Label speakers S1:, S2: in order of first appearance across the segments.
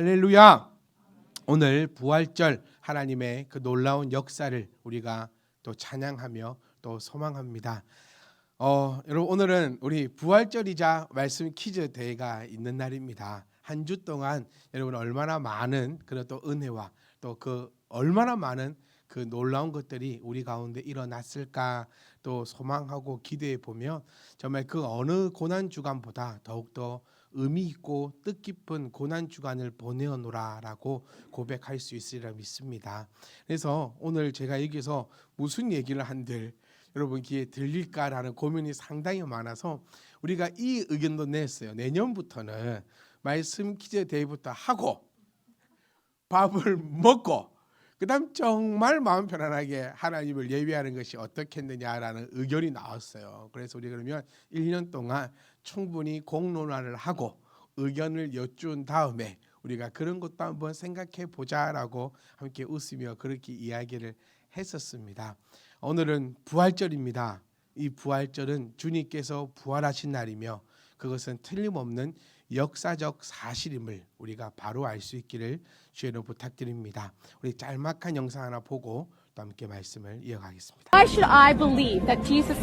S1: 할렐루야. 오늘 부활절 하나님의 그 놀라운 역사를 우리가 또 찬양하며 또 소망합니다. 여러분, 오늘은 우리 부활절이자 말씀 퀴즈 대회가 있는 날입니다. 한 주 동안 여러분 얼마나 많은 그런 또 은혜와 또 그 얼마나 많은 그 놀라운 것들이 우리 가운데 일어났을까 또 소망하고 기대해 보면 정말 그 어느 고난 주간보다 더욱더 의미 있고 뜻깊은 고난 주간을 보내어노라라고 고백할 수 있으리라 믿습니다. 그래서 오늘 제가 여기서 무슨 얘기를 한들 여러분 귀에 들릴까라는 고민이 상당히 많아서 우리가 이 의견도 냈어요. 내년부터는 말씀 퀴즈 대회부터 하고 밥을 먹고 그다음 정말 마음 편안하게 하나님을 예배하는 것이 어떻겠느냐라는 의견이 나왔어요. 그래서 우리 그러면 1년 동안 충분히 공론화를 하고 의견을 여쭌 다음에 우리가 그런 것도 한번 생각해 보자라고 함께 웃으며 그렇게 이야기를 했었습니다. 오늘은 부활절입니다. 이 부활절은 주님께서 부활하신 날이며 그것은 틀림없는 역사적 사실임을 우리가 바로 알 수 있기를 주의로 부탁드립니다. 우리 짤막한 영상 하나 보고 또 함께 말씀을 이어가겠습니다.
S2: Why should I believe that Jesus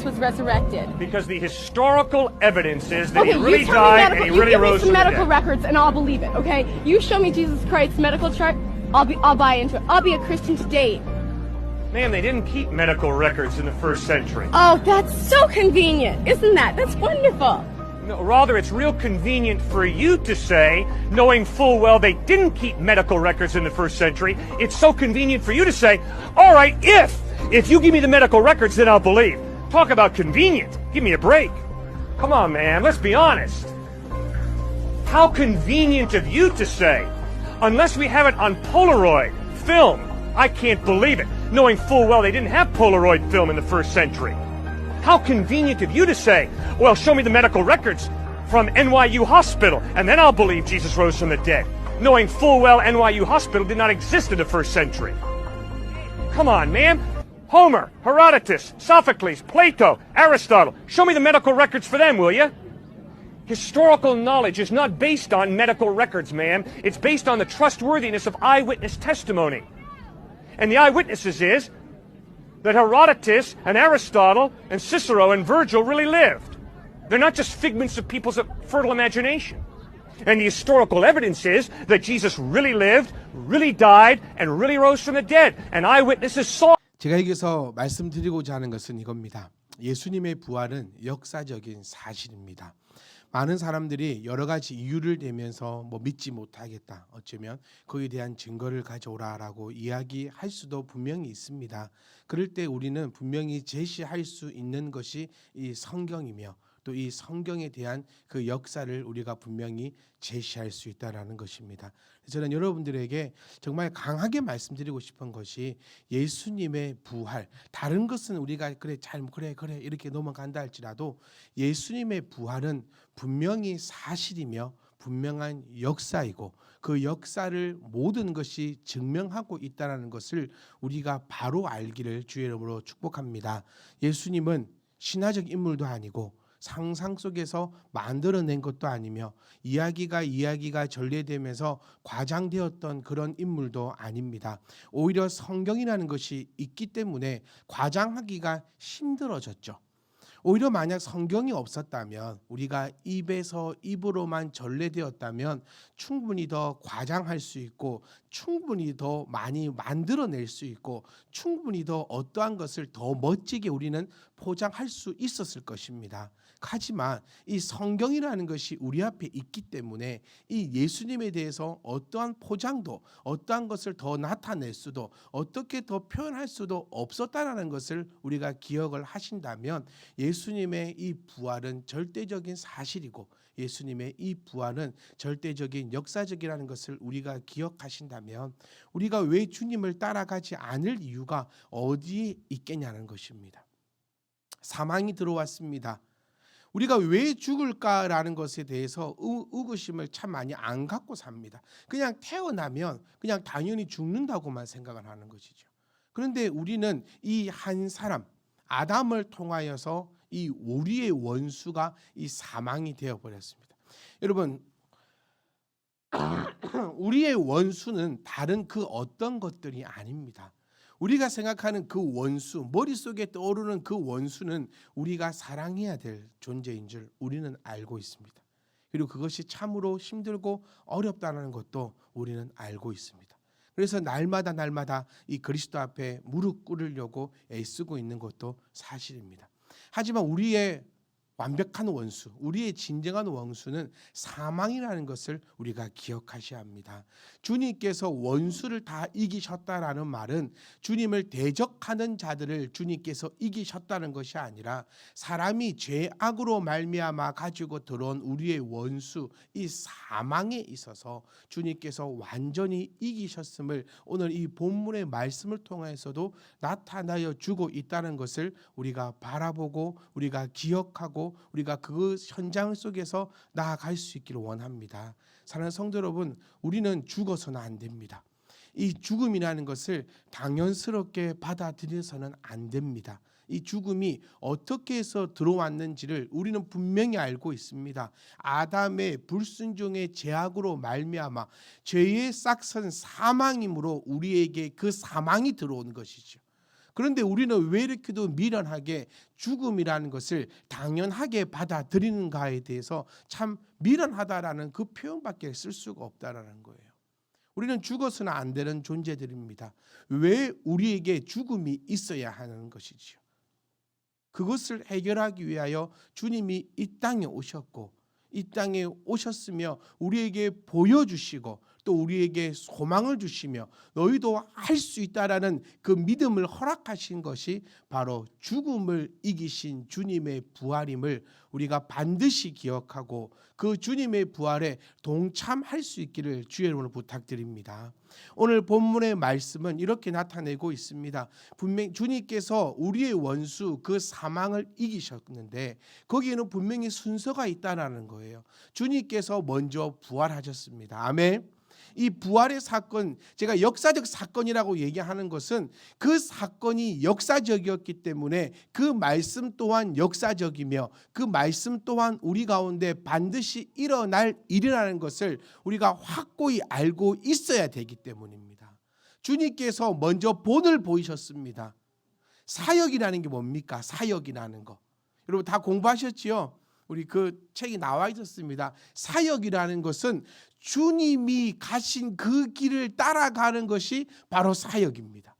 S2: was resurrected?
S3: Because the historical evidence is that
S2: Okay,
S3: he really
S2: you tell me
S3: died and he really
S2: you give me
S3: rose
S2: some
S3: from the
S2: medical
S3: dead.
S2: records and I'll believe it. Okay, you show me Jesus Christ's medical chart, I'll buy into it. I'll be a Christian today.
S3: Ma'am, they didn't keep medical records in the first century.
S2: Oh, that's so convenient, isn't that? That's wonderful.
S3: No, rather, it's real convenient for you to say, knowing full well they didn't keep medical records in the first century, it's so convenient for you to say, all right, if you give me the medical records, then I'll believe. Talk about convenient. Give me a break. Come on, man, let's be honest. How convenient of you to say, unless we have it on Polaroid film, I can't believe it, knowing full well they didn't have Polaroid film in the first century. How convenient of you to say, well, show me the medical records from NYU Hospital, and then I'll believe Jesus rose from the dead, knowing full well NYU Hospital did not exist in the first century. Come on, man. Homer, Herodotus, Sophocles, Plato, Aristotle. Show me the medical records for them, will you? Historical knowledge is not based on medical records, ma'am. It's based on the trustworthiness of eyewitness testimony. And the eyewitnesses is that Herodotus and Aristotle and Cicero and Virgil really lived. They're not just figments of people's fertile imagination. And the historical evidence is that Jesus really lived, really died, and really rose from the dead. And eyewitnesses saw.
S1: 제가 여기서 말씀드리고자 하는 것은 이겁니다. 예수님의 부활은 역사적인 사실입니다. 많은 사람들이 여러 가지 이유를 대면서 믿지 못하겠다. 어쩌면 거기에 대한 증거를 가져오라라고 이야기할 수도 분명히 있습니다. 그럴 때 우리는 분명히 제시할 수 있는 것이 이 성경이며 또 이 성경에 대한 그 역사를 우리가 분명히 제시할 수 있다라는 것입니다. 저는 여러분들에게 정말 강하게 말씀드리고 싶은 것이 예수님의 부활, 다른 것은 우리가 그래 이렇게 넘어간다 할지라도 예수님의 부활은 분명히 사실이며 분명한 역사이고 그 역사를 모든 것이 증명하고 있다는 것을 우리가 바로 알기를 주의 이름으로 축복합니다. 예수님은 신화적 인물도 아니고 상상 속에서 만들어낸 것도 아니며 이야기가 전래되면서 과장되었던 그런 인물도 아닙니다. 오히려 성경이라는 것이 있기 때문에 과장하기가 힘들어졌죠. 오히려 만약 성경이 없었다면 우리가 입에서 입으로만 전래되었다면 충분히 더 과장할 수 있고 충분히 더 많이 만들어낼 수 있고 충분히 더 어떠한 것을 더 멋지게 우리는 포장할 수 있었을 것입니다. 하지만 이 성경이라는 것이 우리 앞에 있기 때문에 이 예수님에 대해서 어떠한 포장도 어떠한 것을 더 나타낼 수도 어떻게 더 표현할 수도 없었다라는 것을 우리가 기억을 하신다면 예수님의 이 부활은 절대적인 사실이고 예수님의 이 부활은 절대적인 역사적이라는 것을 우리가 기억하신다면 우리가 왜 주님을 따라가지 않을 이유가 어디에 있겠냐는 것입니다. 사망이 들어왔습니다. 우리가 왜 죽을까라는 것에 대해서 의구심을 참 많이 안 갖고 삽니다. 그냥 태어나면 그냥 당연히 죽는다고만 생각을 하는 것이죠. 그런데 우리는 이 한 사람 아담을 통하여서 이 우리의 원수가 이 사망이 되어버렸습니다. 여러분 우리의 원수는 다른 그 어떤 것들이 아닙니다. 우리가 생각하는 그 원수, 머릿속에 떠오르는 그 원수는 우리가 사랑해야 될 존재인 줄 우리는 알고 있습니다. 그리고 그것이 참으로 힘들고 어렵다는 것도 우리는 알고 있습니다. 그래서 날마다 이 그리스도 앞에 무릎 꿇으려고 애쓰고 있는 것도 사실입니다. 하지만 우리의 완벽한 원수, 우리의 진정한 원수는 사망이라는 것을 우리가 기억하셔야 합니다. 주님께서 원수를 다 이기셨다라는 말은 주님을 대적하는 자들을 주님께서 이기셨다는 것이 아니라 사람이 죄악으로 말미암아 가지고 들어온 우리의 원수, 이 사망에 있어서 주님께서 완전히 이기셨음을 오늘 이 본문의 말씀을 통해서도 나타나여 주고 있다는 것을 우리가 바라보고 우리가 기억하고 우리가 그 현장 속에서 나아갈 수 있기를 원합니다. 사랑하는 성도 여러분, 우리는 죽어서는 안 됩니다. 이 죽음이라는 것을 당연스럽게 받아들여서는 안 됩니다. 이 죽음이 어떻게 해서 들어왔는지를 우리는 분명히 알고 있습니다. 아담의 불순종의 죄악으로 말미암아 죄의 싹선 사망이므로 우리에게 그 사망이 들어온 것이죠. 그런데 우리는 왜 이렇게도 미련하게 죽음이라는 것을 당연하게 받아들이는가에 대해서 참 미련하다라는 그 표현밖에 쓸 수가 없다라는 거예요. 우리는 죽어서는 안 되는 존재들입니다. 왜 우리에게 죽음이 있어야 하는 것이지요? 그것을 해결하기 위하여 주님이 이 땅에 오셨고 이 땅에 오셨으며 우리에게 보여주시고 또 우리에게 소망을 주시며 너희도 할 수 있다라는 그 믿음을 허락하신 것이 바로 죽음을 이기신 주님의 부활임을 우리가 반드시 기억하고 그 주님의 부활에 동참할 수 있기를 주의 이름으로 부탁드립니다. 오늘 본문의 말씀은 이렇게 나타내고 있습니다. 분명히 주님께서 우리의 원수 그 사망을 이기셨는데 거기에는 분명히 순서가 있다라는 거예요. 주님께서 먼저 부활하셨습니다. 아멘. 이 부활의 사건, 제가 역사적 사건이라고 얘기하는 것은 그 사건이 역사적이었기 때문에 그 말씀 또한 역사적이며 그 말씀 또한 우리 가운데 반드시 일어날 일이라는 것을 우리가 확고히 알고 있어야 되기 때문입니다. 주님께서 먼저 본을 보이셨습니다. 사역이라는 게 뭡니까? 사역이라는 거. 여러분 다 공부하셨지요? 우리 그 책이 나와 있었습니다. 사역이라는 것은 주님이 가신 그 길을 따라가는 것이 바로 사역입니다.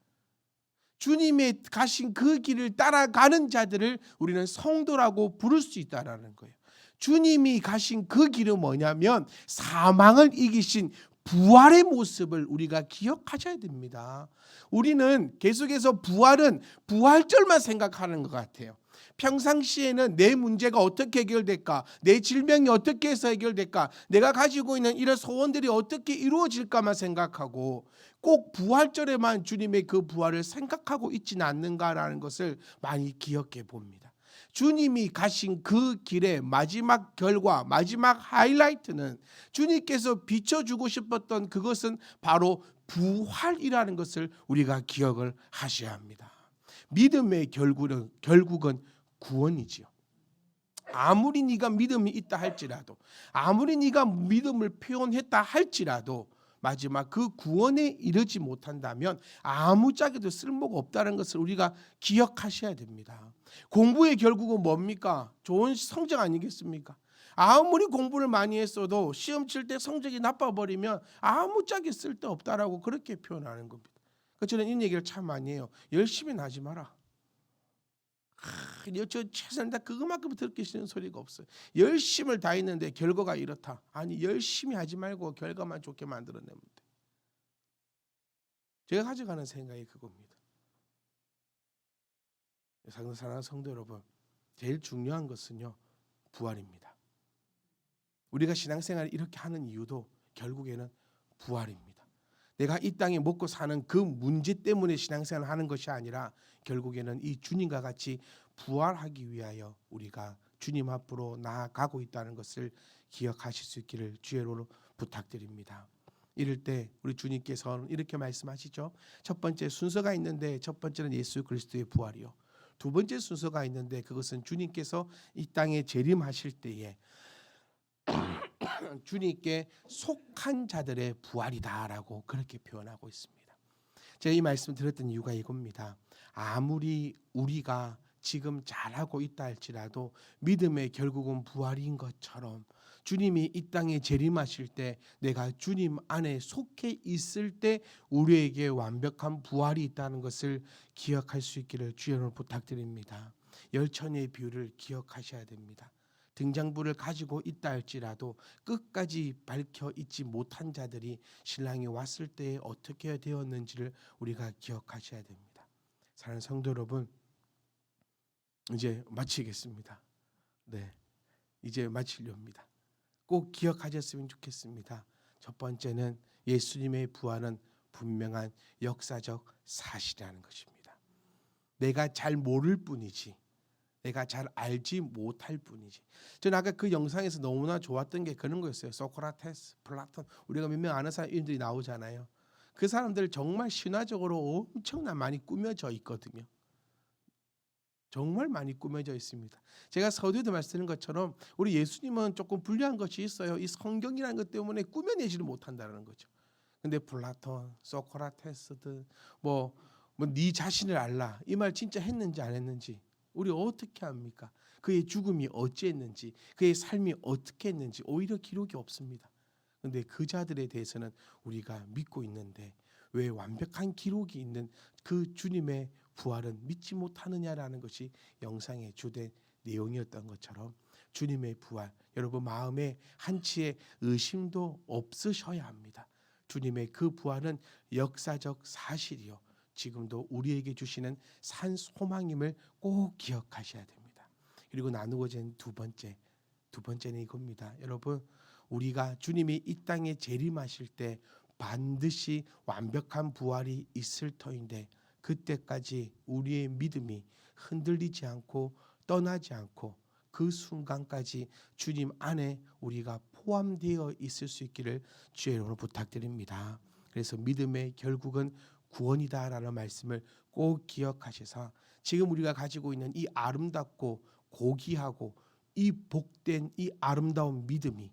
S1: 주님의 가신 그 길을 따라가는 자들을 우리는 성도라고 부를 수 있다라는 거예요. 주님이 가신 그 길은 뭐냐면 사망을 이기신 부활의 모습을 우리가 기억하셔야 됩니다. 우리는 계속해서 부활은 부활절만 생각하는 것 같아요. 평상시에는 내 문제가 어떻게 해결될까? 내 질병이 어떻게 해서 해결될까? 내가 가지고 있는 이런 소원들이 어떻게 이루어질까만 생각하고 꼭 부활절에만 주님의 그 부활을 생각하고 있지는 않는가라는 것을 많이 기억해 봅니다. 주님이 가신 그 길의 마지막 결과, 마지막 하이라이트는 주님께서 비춰주고 싶었던 그것은 바로 부활이라는 것을 우리가 기억을 하셔야 합니다. 믿음의 결국은 구원이지요. 아무리 네가 믿음이 있다 할지라도 아무리 네가 믿음을 표현했다 할지라도 마지막 그 구원에 이르지 못한다면 아무짝에도 쓸모가 없다는 것을 우리가 기억하셔야 됩니다. 공부의 결국은 뭡니까? 좋은 성적 아니겠습니까? 아무리 공부를 많이 했어도 시험 칠 때 성적이 나빠버리면 아무짝에 쓸데없다라고 그렇게 표현하는 겁니다. 저는 이 얘기를 참 많이 해요. 열심히는 하지 마라. 저 최선을 다 그것만큼 듣기 싫은 소리가 없어요. 열심을 다했는데 결과가 이렇다. 아니 열심히 하지 말고 결과만 좋게 만들어내면 돼. 제가 가져가는 생각이 그겁니다. 사랑하는 성도 여러분, 제일 중요한 것은요 부활입니다. 우리가 신앙생활을 이렇게 하는 이유도 결국에는 부활입니다. 내가 이 땅에 먹고 사는 그 문제 때문에 신앙생활을 하는 것이 아니라 결국에는 이 주님과 같이 부활하기 위하여 우리가 주님 앞으로 나아가고 있다는 것을 기억하실 수 있기를 주의로 부탁드립니다. 이럴 때 우리 주님께서는 이렇게 말씀하시죠. 첫 번째 순서가 있는데 첫 번째는 예수 그리스도의 부활이요. 두 번째 순서가 있는데 그것은 주님께서 이 땅에 재림하실 때에 주님께 속한 자들의 부활이다라고 그렇게 표현하고 있습니다. 제가 이 말씀 드렸던 이유가 이겁니다. 아무리 우리가 지금 잘하고 있다 할지라도 믿음의 결국은 부활인 것처럼 주님이 이 땅에 재림하실 때 내가 주님 안에 속해 있을 때 우리에게 완벽한 부활이 있다는 것을 기억할 수 있기를 주여로 부탁드립니다. 열처녀의 비유를 기억하셔야 됩니다. 등장부를 가지고 있다 할지라도 끝까지 밝혀 있지 못한 자들이 신랑이 왔을 때 어떻게 되었는지를 우리가 기억하셔야 됩니다. 사랑하는 성도 여러분, 이제 마치겠습니다. 네, 이제 마치려합니다. 꼭 기억하셨으면 좋겠습니다. 첫 번째는 예수님의 부활은 분명한 역사적 사실이라는 것입니다. 내가 잘 모를 뿐이지, 내가 잘 알지 못할 뿐이지. 저는 아까 그 영상에서 너무나 좋았던 게 그런 거였어요. 소크라테스, 플라톤, 우리가 몇 명 아는 사람들이 나오잖아요. 그 사람들 정말 신화적으로 엄청나 많이 꾸며져 있거든요. 정말 많이 꾸며져 있습니다. 제가 서두에도 말씀드린 것처럼 우리 예수님은 조금 불리한 것이 있어요. 이 성경이라는 것 때문에 꾸며내지를 못한다는 거죠. 근데 플라톤, 소크라테스들 네 자신을 알라 이 말 진짜 했는지 안 했는지 우리 어떻게 합니까? 그의 죽음이 어찌했는지, 그의 삶이 어떻게 했는지 오히려 기록이 없습니다. 그런데 그 자들에 대해서는 우리가 믿고 있는데 왜 완벽한 기록이 있는 그 주님의 부활은 믿지 못하느냐라는 것이 영상의 주된 내용이었던 것처럼 주님의 부활, 여러분 마음에 한치의 의심도 없으셔야 합니다. 주님의 그 부활은 역사적 사실이요, 지금도 우리에게 주시는 산 소망임을 꼭 기억하셔야 됩니다. 그리고 나누고자 하는 두 번째는 이겁니다. 여러분, 우리가 주님이 이 땅에 재림하실 때 반드시 완벽한 부활이 있을 터인데 그때까지 우리의 믿음이 흔들리지 않고 떠나지 않고 그 순간까지 주님 안에 우리가 포함되어 있을 수 있기를 주의 이름으로 부탁드립니다. 그래서 믿음의 결국은 구원이다라는 말씀을 꼭 기억하셔서 지금 우리가 가지고 있는 이 아름답고 고귀하고 이 복된 이 아름다운 믿음이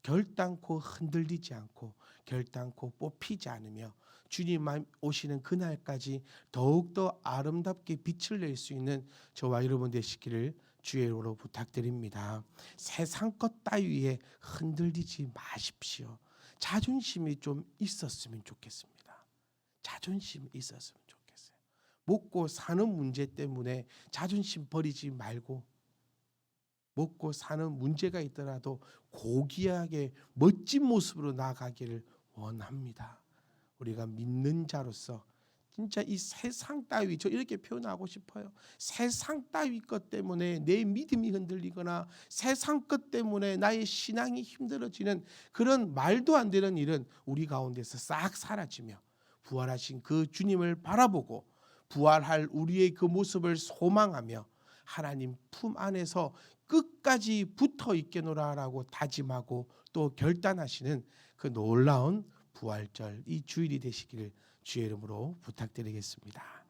S1: 결단코 흔들리지 않고 결단코 뽑히지 않으며 주님 오시는 그날까지 더욱더 아름답게 빛을 낼 수 있는 저와 여러분 되시기를 주의 이름으로 부탁드립니다. 세상 것 따위에 흔들리지 마십시오. 자존심이 좀 있었으면 좋겠습니다. 자존심이 있었으면 좋겠어요. 먹고 사는 문제 때문에 자존심 버리지 말고 먹고 사는 문제가 있더라도 고귀하게 멋진 모습으로 나아가기를 원합니다. 우리가 믿는 자로서 진짜 이 세상 따위, 저 이렇게 표현하고 싶어요. 세상 따위 것 때문에 내 믿음이 흔들리거나 세상 것 때문에 나의 신앙이 힘들어지는 그런 말도 안 되는 일은 우리 가운데서 싹 사라지며 부활하신 그 주님을 바라보고 부활할 우리의 그 모습을 소망하며 하나님 품 안에서 끝까지 붙어 있게노라라고 다짐하고 또 결단하시는 그 놀라운 부활절 이 주일이 되시기를 주의 이름으로 부탁드리겠습니다.